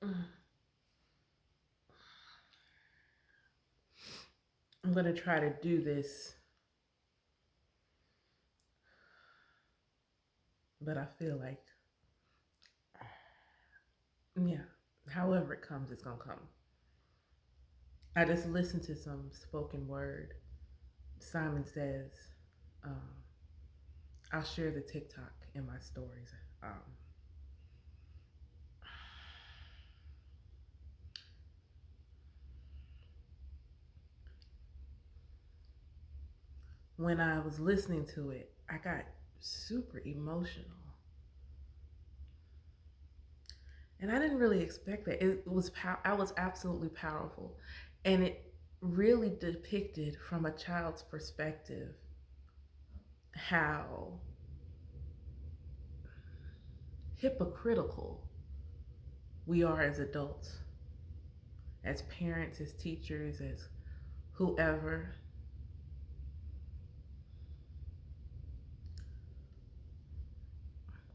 I'm going to try to do this, but I feel like, yeah, however it comes, it's going to come. I just listened to some spoken word. Simon Says, um, I'll share the TikTok in my stories. Um, when I was listening to it, I got super emotional. And I didn't really expect that. I was absolutely powerful. And it really depicted from a child's perspective how hypocritical we are as adults, as parents, as teachers, as whoever.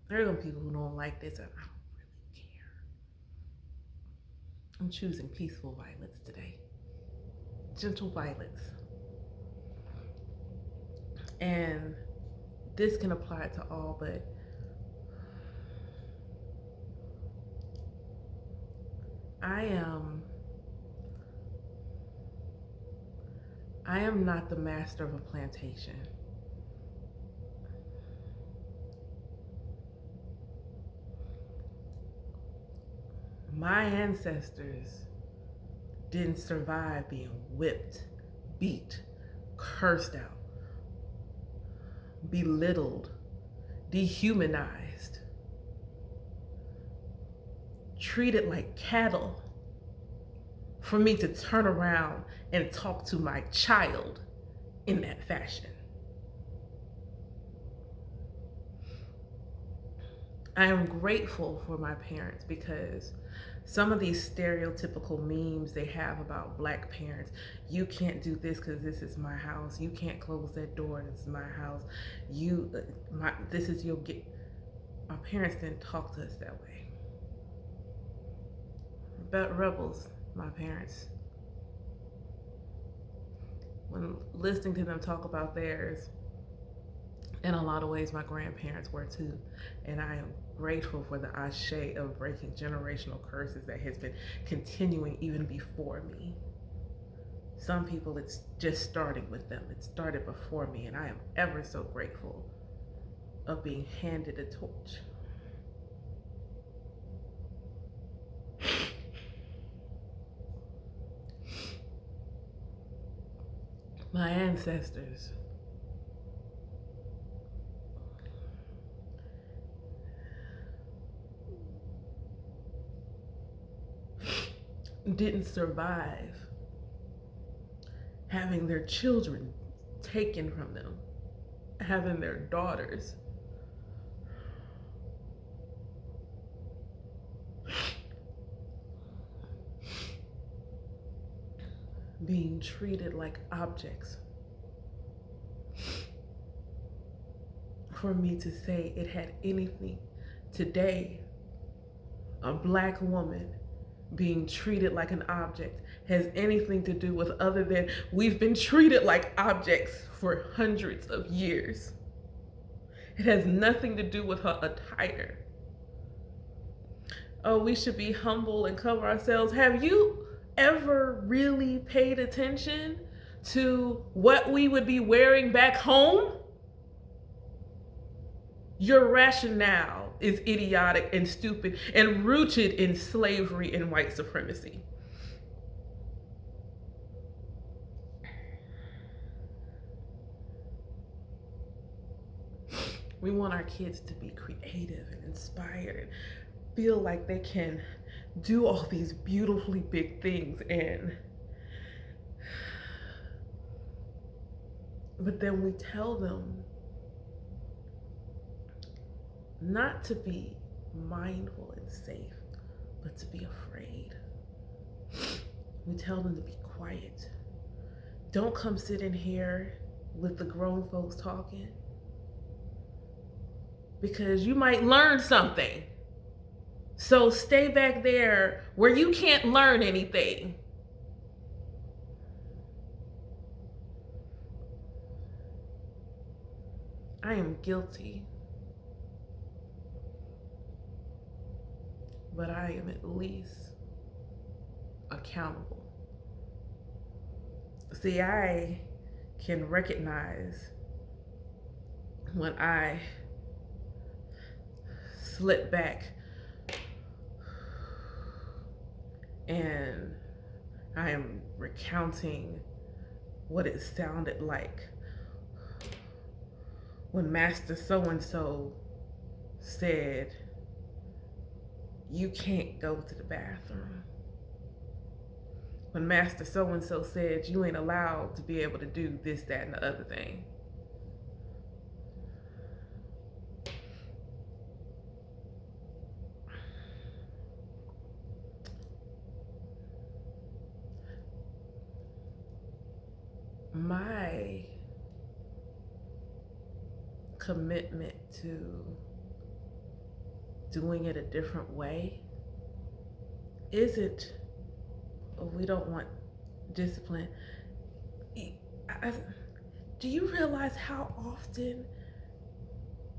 There are gonna be people who don't like this, and I don't really care. I'm choosing peaceful violence today, gentle violence. And this can apply to all, but I am I am not the master of a plantation. My ancestors didn't survive being whipped, beat, cursed out, belittled, dehumanized, treated like cattle for me to turn around and talk to my child in that fashion. I am grateful for my parents because some of these stereotypical memes they have about black parents, you can't do this because this is my house. You can't close that door. This is my house. This is your get. My parents didn't talk to us that way. But rebels, my parents. When listening to them talk about theirs, in a lot of ways, my grandparents were too. And I am grateful for the ashe of breaking generational curses that has been continuing even before me. Some people, it's just starting with them. It started before me, and I am ever so grateful of being handed a torch. My ancestors didn't survive having their children taken from them, having their daughters being treated like objects. For me to say it had anything today, a black woman being treated like an object has anything to do with other than we've been treated like objects for hundreds of years. It has nothing to do with her attire. Oh, we should be humble and cover ourselves. Have you ever really paid attention to what we would be wearing back home? Your rationale is idiotic and stupid and rooted in slavery and white supremacy. We want our kids to be creative and inspired and feel like they can do all these beautifully big things, and but then we tell them not to be mindful and safe, but to be afraid. We tell them to be quiet. Don't come sit in here with the grown folks talking because you might learn something. So stay back there where you can't learn anything. I am guilty, but I am at least accountable. See, I can recognize when I slip back and I am recounting what it sounded like when Master So and so said, "You can't go to the bathroom." When Master So and so said, "You ain't allowed to be able to do this, that, and the other thing." My commitment to doing it a different way isn't, "Oh, we don't want discipline." Do you realize how often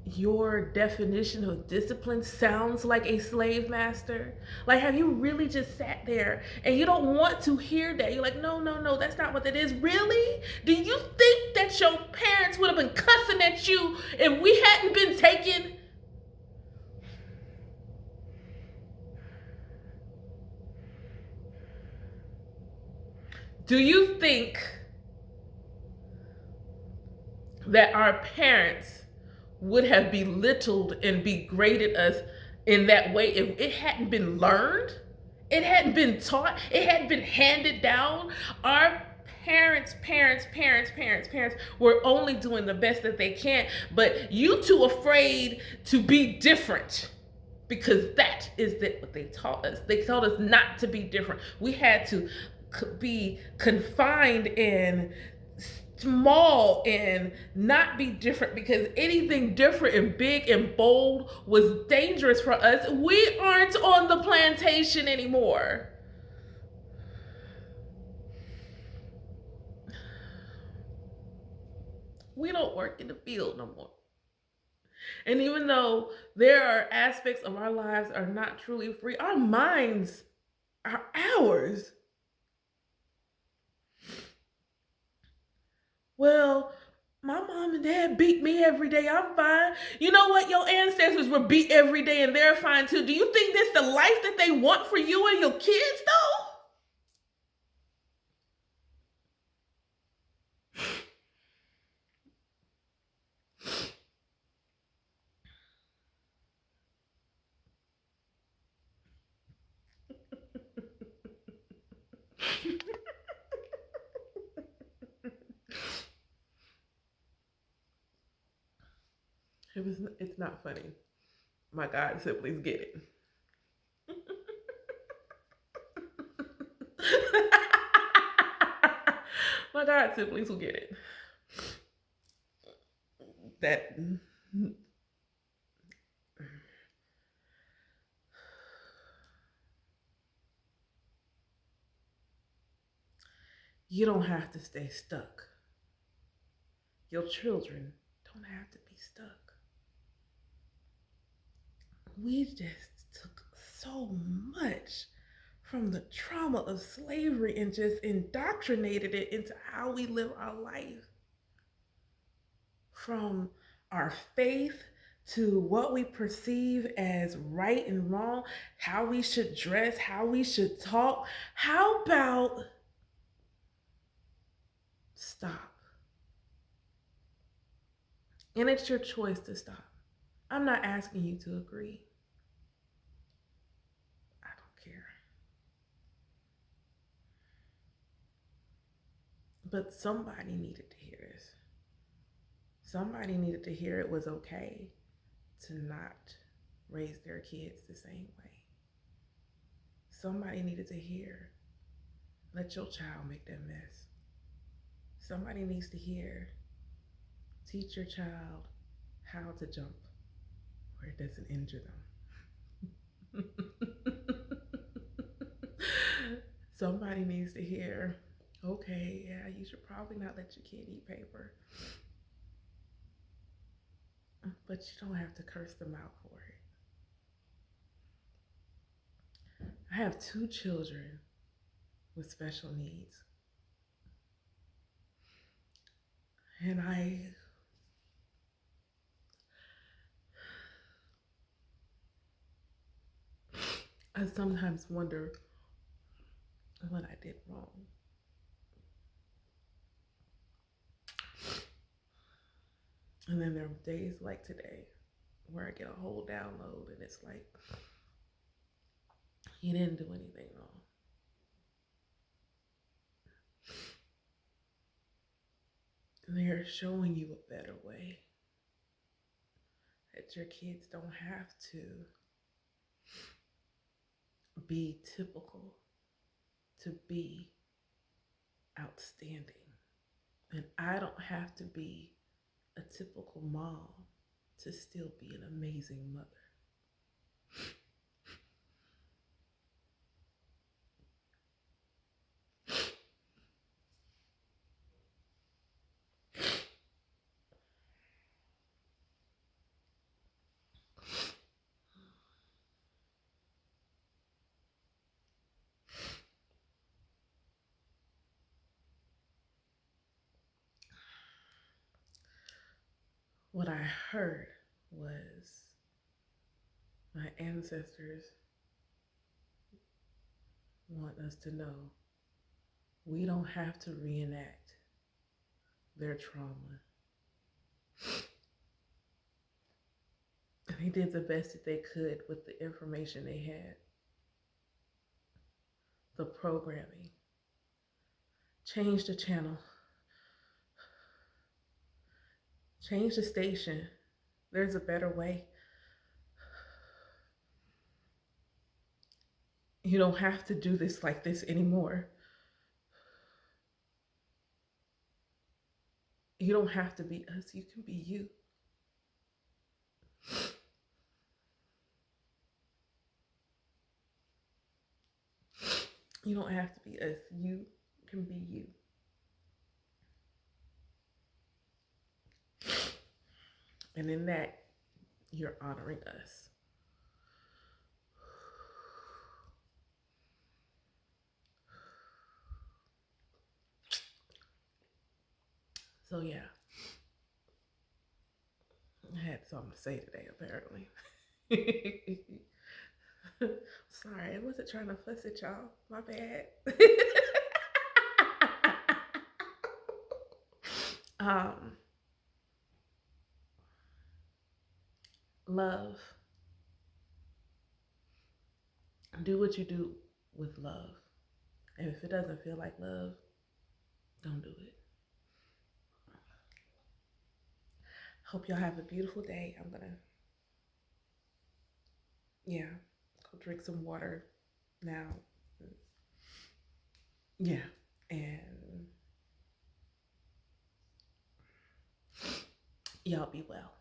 your definition of discipline sounds like a slave master? Like, have you really just sat there and you don't want to hear that? You're like, no, no, no, that's not what that is. Really? Do you think that your parents would have been cussing at you if we hadn't been taken? Do you think that our parents would have belittled and degraded us in that way if it hadn't been learned? It hadn't been taught, it hadn't been handed down. Our parents were only doing the best that they can, but you too afraid to be different, because that is what they taught us. They taught us not to be different. We had to be confined in small and not be different, because anything different and big and bold was dangerous for us. We aren't on the plantation anymore. We don't work in the field no more. And even though there are aspects of our lives are not truly free, our minds are ours. Well, my mom and dad beat me every day. I'm fine. You know what? Your ancestors were beat every day and they're fine too. Do you think that's the life that they want for you and your kids, though? It's not funny. My God siblings get it. My God siblings will get it. That you don't have to stay stuck. Your children don't have to be stuck. We just took so much from the trauma of slavery and just indoctrinated it into how we live our life. From our faith to what we perceive as right and wrong, how we should dress, how we should talk. How about stop? And it's your choice to stop. I'm not asking you to agree. I don't care. But somebody needed to hear this. Somebody needed to hear it was okay to not raise their kids the same way. Somebody needed to hear, let your child make that mess. Somebody needs to hear, teach your child how to jump where it doesn't injure them. Somebody needs to hear, okay, yeah, you should probably not let your kid eat paper, but you don't have to curse them out for it. I have two children with special needs, and I sometimes wonder what I did wrong. And then there are days like today where I get a whole download and it's like, you didn't do anything wrong. And they're showing you a better way, that your kids don't have to be typical to be outstanding. And I don't have to be a typical mom to still be an amazing mother. What I heard was my ancestors want us to know we don't have to reenact their trauma. They did the best that they could with the information they had, the programming. Change the channel, change the station. There's a better way. You don't have to do this like this anymore. You don't have to be us, you can be you. You don't have to be us, you can be you. And in that, you're honoring us. So, yeah, I had something to say today, apparently. Sorry, I wasn't trying to fuss at y'all. My bad. um, love. Do what you do with love. And if it doesn't feel like love, don't do it. Hope y'all have a beautiful day. I'm gonna, yeah, go drink some water now. Yeah, and y'all be well.